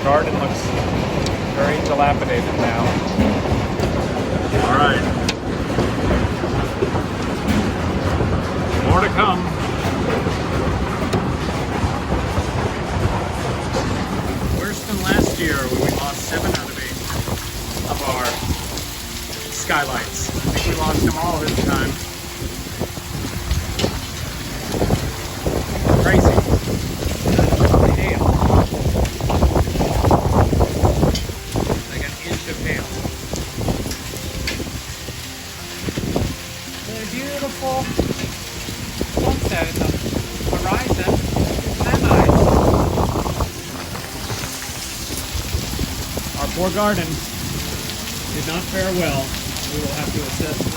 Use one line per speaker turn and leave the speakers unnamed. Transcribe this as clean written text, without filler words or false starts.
garden looks very dilapidated now.
All right. More to come.
Worse than last year when we lost 7 out of 8 of our skylights. I think we lost them all this time. Crazy. Hail. Like an inch of hail. The beautiful sunset in the horizon. Isn't that nice? Our poor garden did not fare well. We will have to assess the